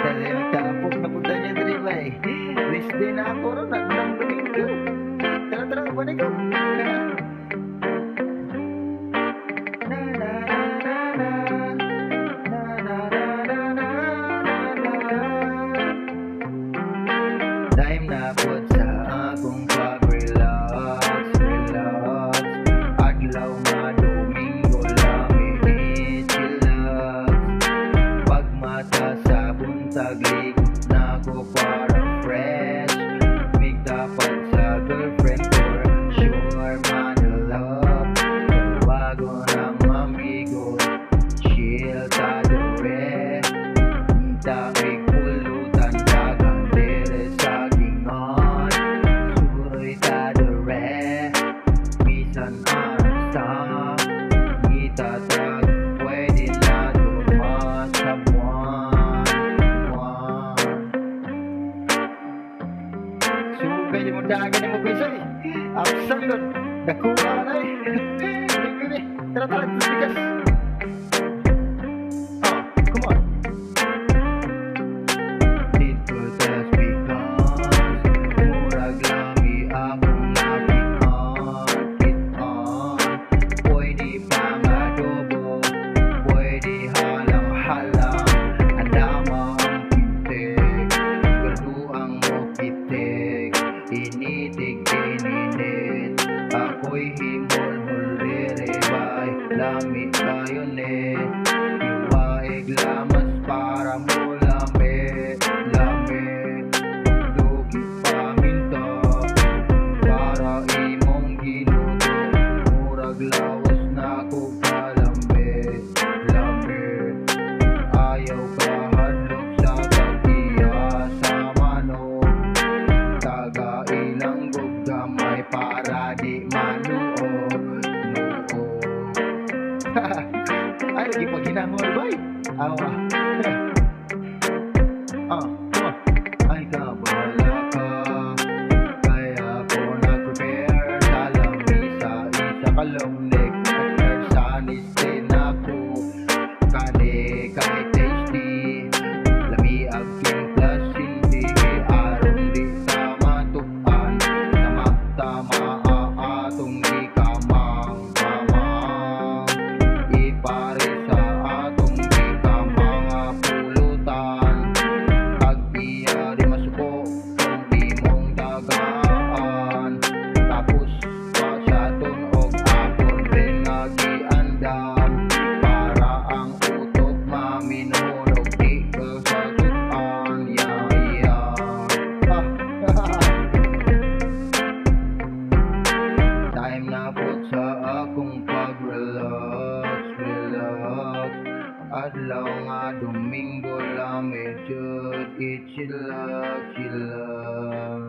Dali magtapok na punta niya diri bay. Rest day na ako ron nagdang domingo. Tara tara balik ko. Na na na na na. Na na na na na na na. Time na pud sa akong pag-relax, relax. Adlaw nga domingo lami chillax. Pagmata sa buntag ligot na ko para fresh. Mig dapat sa girlfriend for sure man love. Bago ng amigo, chill ta dure. Kita mig pulutan dagang dire sa gingon. Suroy ta dure. Bisan arasta. Kita tag pwede na tumas sa buwan. Sugay di mo dagan mo bisay. Aksan yun. Dakuha na eh. Bili. Tara tara. Tigas. Come on. It could just because murag lami akong nakit-on. Pwede pa nga adobo. Pwede halang-halang. Andama ang pitik. Galuang mo pitik. Initig ininit. Ako'y himol-hol riribay. Lami tayo ne. Iwaig lamas para mo lami. Lami. Dugi paminta. Para imong ginuto. Murag lawas na ko kalambi. Lami. Ayaw ka hadlok sa kagiya sa manok. Taga ilang gamay para di manuog. Nuog. Ay, di pa ginamol bay. Awa. Come on. Ay, kabala ka. Kaya ko nag-prepare sa lamisa. Isa kalong neck. Sanis din ako. Kani kay tasty. Lami ang plus hindi. Aron di sa matukan. Tama atong di kamang-kamang. Ipare sa atong di kamang pulutan. Tag-iya di masuko kung di mong dagaan. Tapos pa sa tunog akong rin nagiandam. Para ang utok maminurog di kasasutan. Yeah. Time na po sa akong pag-relax, relax. Adlaw nga domingo lami jud, chillax, chillax.